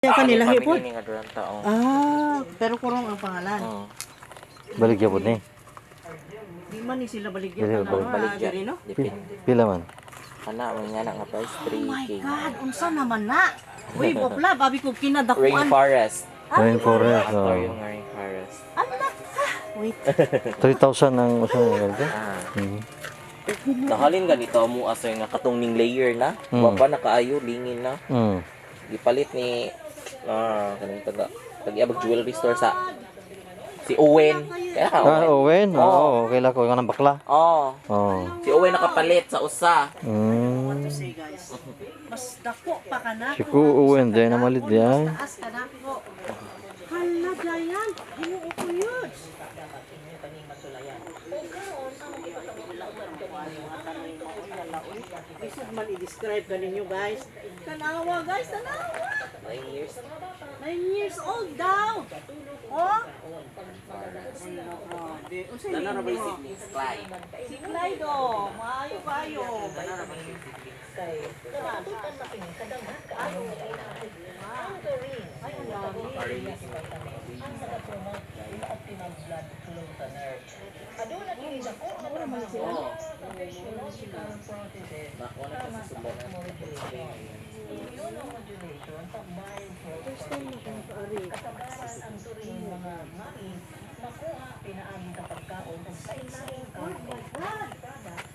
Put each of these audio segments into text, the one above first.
Yung kanila hipon. Family ni nga durang taong. Pero kurong ang pangalan. Baligya po ni. Di man ni sila baligyan Dili, ka na. Baligya. Diri, no? Pila man? Ana, may nga nga price Oh 3K. my God, unsa naman na? Uy, bopla, babi ko kinadakuan. Rainforest. Rainforest. Actor yung rainforest. Anak ka! Wait. 3,000 ang usang ganito. Nahalin ganito mo asoy nga katong layer na. Wapa na kaayo, lingin na. Gipalit ni kanang taga-abag jewelry store sa si Owen. Kaya ka, Owen? Oo, kaila ko. Yung anong bakla? Oo. Oo. Si Owen nakapalit sa usa. What to say, guys? Mas dako pa ka na. Si Ku Owen, dahil namalit diyan. Taas ka na ko. Hala, Dayan. Hinuo ko yun. Isod man i-describe ka ninyo, guys. Tanawa, guys. Tanawa. 9 years. 9 years old daw. Oh? Nana na ba yung siblings? Clyde. Si Clyde, oh. Maayo kayo. Nana na ba yung siblings?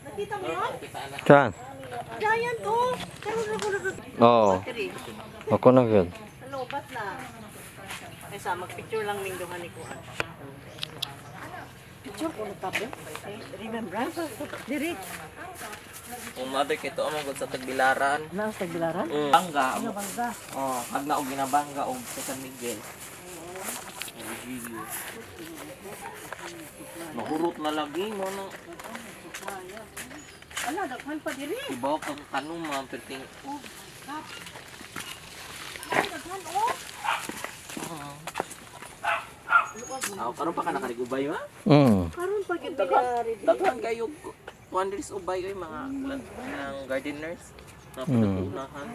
Nakita mo yun? Saan? Giant, oh. Karoon ako Oo. battery. Ako na yun. Ano, ba't na? Ay, sa magpicture lang mingduhan ni Kuan. Picture ko na tabi. Remembrance? Diri. Ang mother kito among gud sa Tagbilaran. Na sa Tagbilaran? Bangga. Ano bangga? Oh, pag naog ginabangga og sa San Miguel. Mahurot na lagi mo na. Ala, daghan pa diri. Ibaw kang kanong mga perting. Oh, kap. Ay, daghan, oh. Aw, karon pa ka nakarigubay ma? Karon pa gyud Daghan kayo wonders ubay kay mga gardeners. Naputunahan.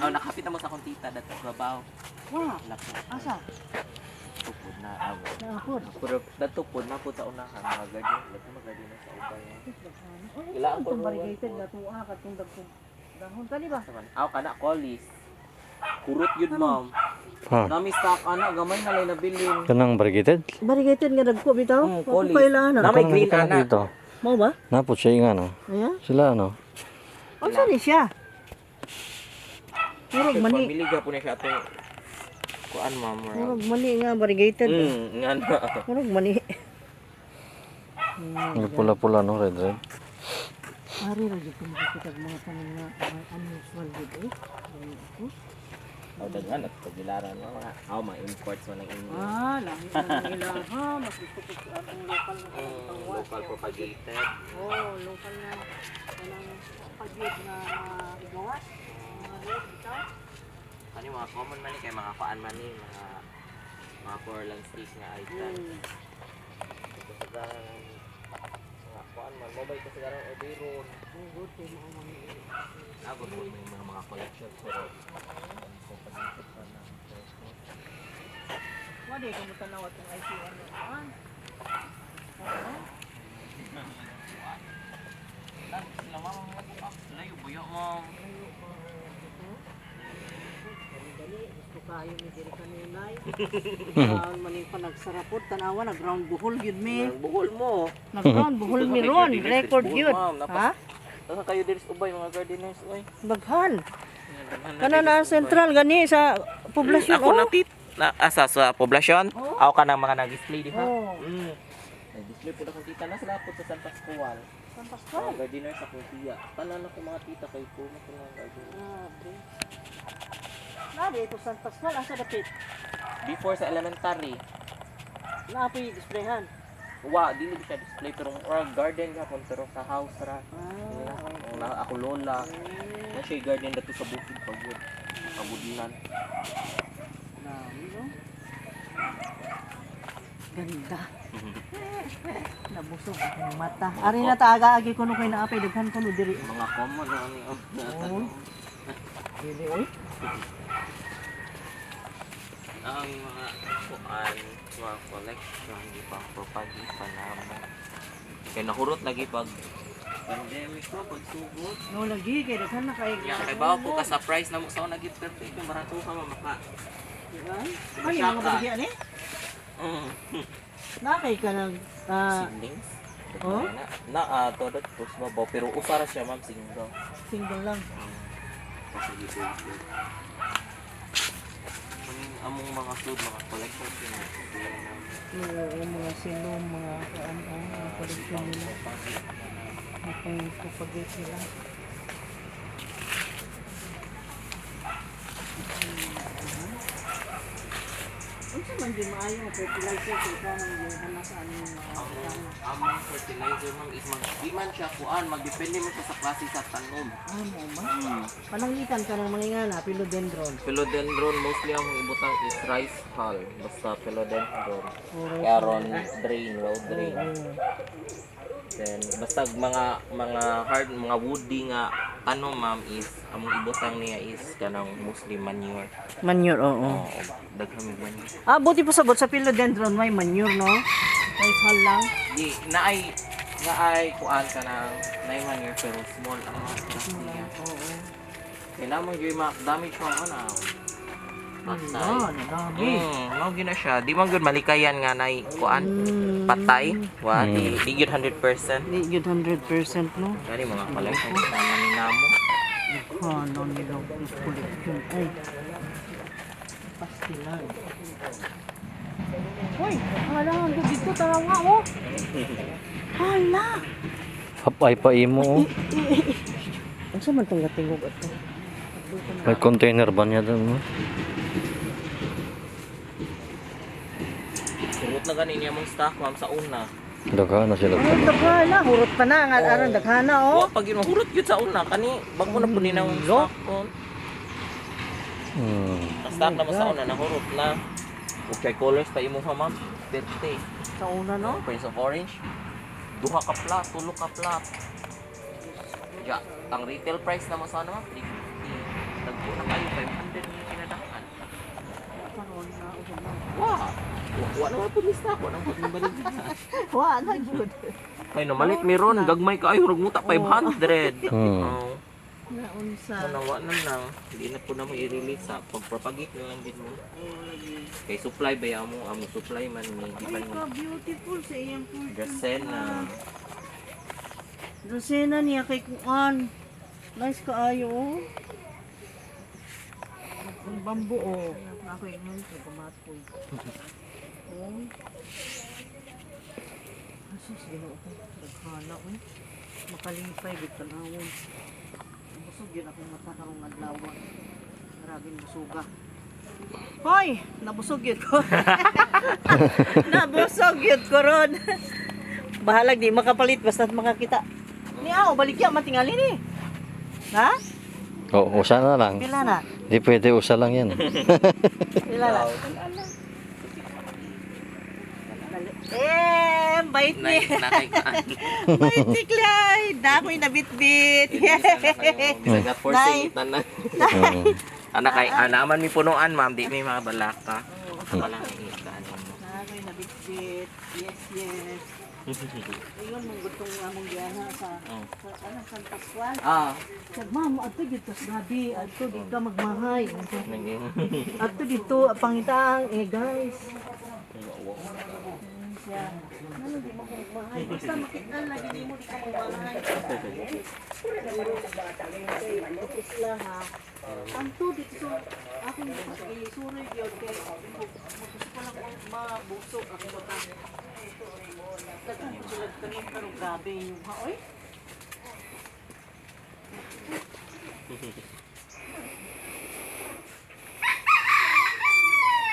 Oh, nakapit mo sa akong tita dato trabaho. Wow. Lapo. Asa? Tupod na awo. Naapod. Pero dato pod na pod sa unahan mga gardener sa ubay. Ila ang Itong variegated na tuwa katong dagkong dahon ka, di ba? Aw kana collies. Kurot yun ma'am. Nami stock ana gamay na lay nabilin. Kanang variegated? Variegated nga dagko bitaw. Collies. Kailangan Na may green Kanang ana. dito. Mo ba? Napot siya nga no. Ayan. Sila ano? Unsa ni siya? Murag mani. Pamili ga po na siya atong kuan ma'am. Murag mani nga variegated. Nga na. Murag mani. Yung pula-pula no, red. Ari ra gyud ko makita mga tanan nga unusual gyud eh. Aw daghan at pagilaran mo mga mga imports mo nang inyo. Lahi na nila ha. Mas gusto ko atong local na pangwas. Local propagated. Oh, local na kanang pagyud na gawas. Red bitaw. Ano yung mga common man kay mga kuan man ni mga Portland steak nga item. Ito sa garang mga kuan man mobile kasi garang Oberon. Good kay mo man. Ako po may mga collections pero Wala ko mo tanaw atong IC1 na. sila mama mga bukas. Sila yung buyo mo. Gusto kayo ni diri kanunay. Maning pa nagsarapot tanawa nag-round buhol gyud mi. Ang buhol mo. Nag-round buhol mi ron, record gyud. Ha? Saan kayo diri sa ubay mga gardeners oy. Daghan. Kana na central gani sa poblasyon. Ako na tit na asa sa poblasyon. Ako ka ng mga nag-display di ba? Oh. Nag-display po na kung tita na sila po sa San Pascual. San Pascual. Mga gardeners sa Kuya. Tanan ako mga tita kay po na mga gardeners. Nabi ito San Pascual asa dapit. Before sa elementary, Naapoy displayhan. wa dili siya display pero garden gapon pero sa house ra. Ako lola. Na siya garden dato sa bukid pagod. Kabudinan. Ganda. Nabusog ang mata. Ari na taaga agi kuno kay naapay daghan kuno diri. Mga common na ni. Dili oy. ang mga kuan, mga collection, di pa propagi pa naman. Kaya nahurot lagi pag pandemic ko, pagsugod. No lagi kay daghan na kay. Kaya kay bawa po ka surprise na mo sa una gid perfect yung barato ka mamaka. Diba? Ano yung mga baligyan eh? Nakay ka ng Siblings. Oh? Todot po sa babaw pero usara siya ma'am single. single lang. Kasi dito. Among mga food, mga collection Yung mga silong, mga mga koleksyon nila. Ang kapagay sila. Ano sa man di maayo ang fertilizer kung kanang yung hanak sa ano yung mga kasama? among fertilizer ma'am is di man siya kuan, magdepende mo sa klase sa tanom. Mo ba? Panangitan ka ng mga ingana, philodendron. Philodendron mostly ang ibutang is rice hull, basta philodendron. Or Karon drain, low drain. Then basta mga hard, mga woody nga tanom ma'am is among ibutang niya is kanang mostly manure. manure, oo. Oo, daghang manure. Buti pa sabot sa philodendron may manure, no? Rice hull lang. Di naay kuan ka ng naay manure pero small ang mga crack niya. Oo. Kailangan gyud ma-damage mo ana. Nadami. Mao gina siya. Di man gyud malikayan nga naay kuan patay. Wa di gyud 100%. Di yun 100%, no? Kani mga collection naman namo. Ano nila koleksyon. Ay. Pastilan. Uy, hala, hanggang dito, tawa oh. Hala. Hapay pa imo. Oh. Ang sa man itong gatingog ito? May container ba niya doon? Oh? Surot na gani niya mong stock ma'am sa una. Daghan na sila. Ay, daghana. Hurot pa na. Nga, aron, daghana, oh. Wa pag yun hurot gyud sa una kani bago na pud nang stock ko. Ang stock na mo sa una nahurot na. Ug kay colors pa imo ha ma'am. 30. Sa una, no? Prince of Orange. Duha ka plat, tulo ka plat. Ya, ang retail price na mo sa ano, 350. Nagpo na kayo 500 yung kinadakan. Karoon na, usap na. Wow. Wa na po lista ko nang pagbalik. Wa, na, good. Ay no malit meron gagmay ka ay hurog muta 500. Oh. Naunsa. Nawa na lang. Hindi na po na mo i-release sa pagpropagate na lang din mo. Kay supply ba mo ang supply man ni di pa Ay, mo. ka-beautiful sa iyang portion. Dracena. Dracena niya kay Kuan. Nice kaayo, oh. Ang bambu, oh. Ako yung nito, kamatoy. Oh. Asus, ginoo ko. Daghana, oh. Makalimpay, gud tanawon. Busog yun akong mata karong adlaw. Maraming busuga. Hoy! Nabusog yun ko. Nabusog yun ko ron. Bahalag di makapalit basta't makakita. Niya, balik yan, matingali ni. Ha? Oo, usa na lang. Pila na? Di pwede usa lang yan. Pila na? Bait ni. Nice na kay kaan. Bait ni Clyde. Dako'y nabitbit. Bisaga for Nice. tanan. Mm. Anak kay anaman mi punuan ma'am, di may mga balaka. Wala ni kaan mo. Dako'y nabitbit. Yes, yes. Ingon mong gutong among giana sa ano San Pascual. Sag ma'am, adto dito sa gabi, adto di ka magmahay. Adto dito pangitaang guys. Siya. Ano di mo magmahay? Basta makita lagi di mo di ka magmahay. Isla ha. Anto dito ako dito sa ilisuroy gyud kay gusto ko lang mabusog ako bata. Katong sulod kanin pero grabe yung ha oy.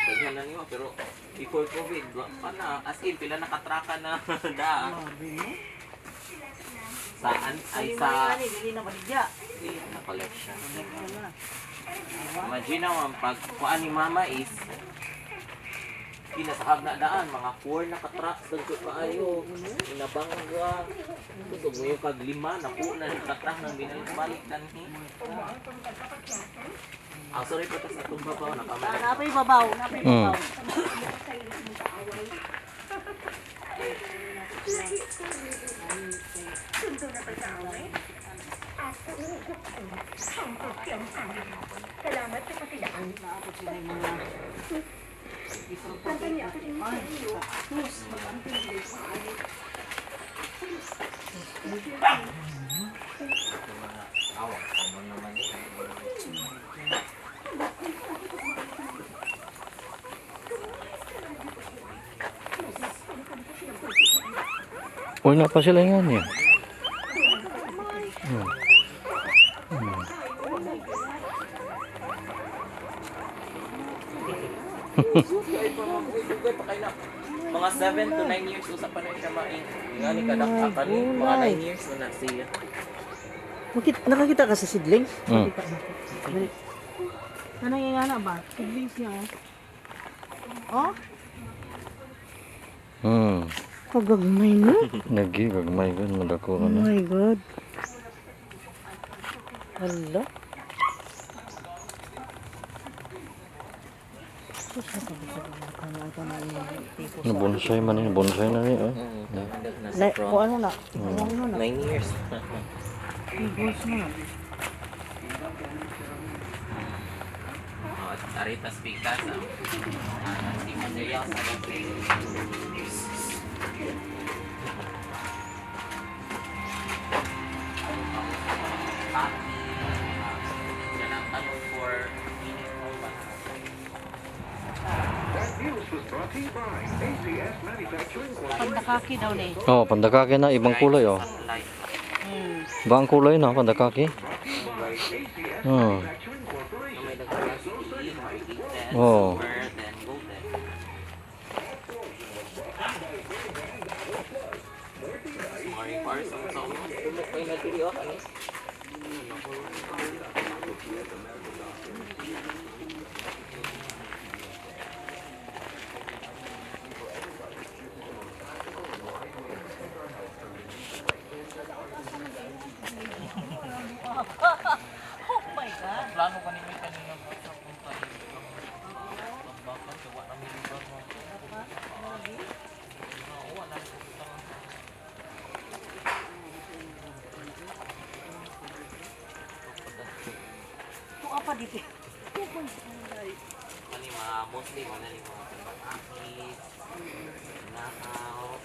Daghan na niyo pero before COVID, wa pa na as in pila nakatraka na da. Grabe no. Saan ay Ay sa dili na baligya. na collection. Wala. Imagine naman pag kuan ni mama is kinasahag na daan mga 4 na ka-trucks dagko kaayo inabangga kusog mo yung pag 5 na po na ka-truck nang binalik-balik danhi Sorry po tas atong babaw na kamay. Napay babaw, napay babaw. Salamat sa pasidaan. Naabot sila yung mga Awak common naman eh. Uy, na pa sila yan eh. Mga 7 to 9 years usap pa na siya maing. Nga ni kadakakan ni mga 9 years na siya. Nakakita ka sa seedlings? Hmm. Ano yung nga ba? Seedlings niya oh. Oh? Kagagmay na. Nagigagmay ko, madako Oh na. my God. Hala. Nabonsay man yun, bonsay na rin. Kung ano na? Ano na? 9 years. Goals na. Aritas Pikas. Si Material sa Pandakaki daw na eh. Oh, pandakaki na, ibang kulay oh. Ibang kulay na, pandakaki. Oh. Oh. Oh my God. Plano ka nila kanina ba sa punta bakit gawa na may lugar mo. Kung apa dito. Ani mga mostly wala ni mga akis, nakaw,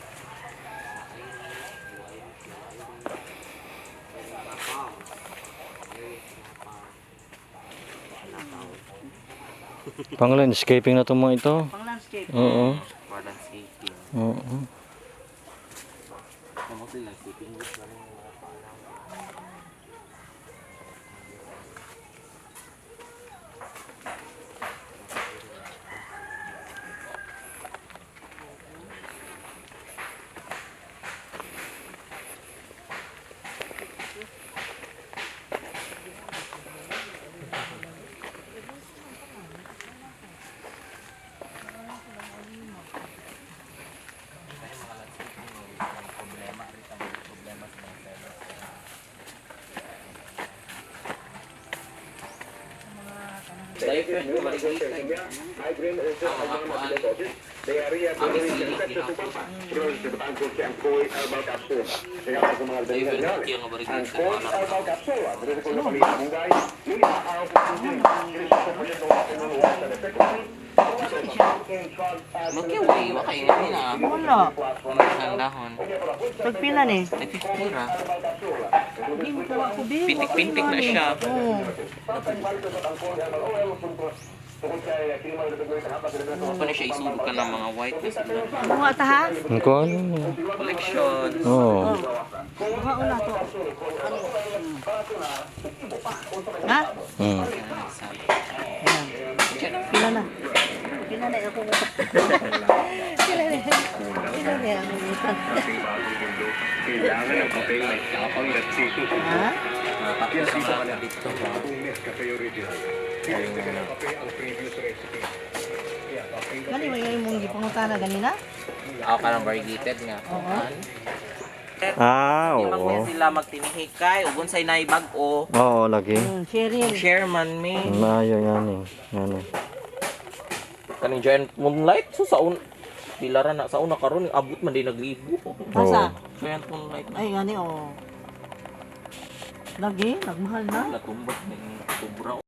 Pang landscaping na itong mga ito. Pang landscape. Oo. for landscaping. Oo. Mostly landscaping gusto na rin yung mga paalam. Magkiway, wakay nga nila. Wala. Ang dahon. Pagpilan eh. Nagpipira. Hindi mo tawa ko din. Pintik-pintik na siya. Oo. Ano siya isulog ka ng mga white na sila. Bunga ta ha? Ang kuhan. Collection. Oo. Bunga una to. Ha? Hmm. Ayan. Pila na. Pila na ako. Pila na. Pila na ako. Kailangan ng papel may tapang at tissue. Ha? Tapos ang mga dito. Nescafe Original. Pinagdagan ng kape ang previous recipe. Kaya papel Kani mo yung mong gipangutana ganina? Ako parang variegated nga. Oo. Ah, Di man oo. sila magtinihikay ug unsay nay bag-o. Oo, lagi. Sharing. Share man me. Maayo yan eh. Yan eh. Kaning giant moonlight so sa pilaran na sa una karon abot man din naglibo. Asa? Giant moonlight na Ay, gani, oh. Lagi, nagmahal na. natumbak ni sobra.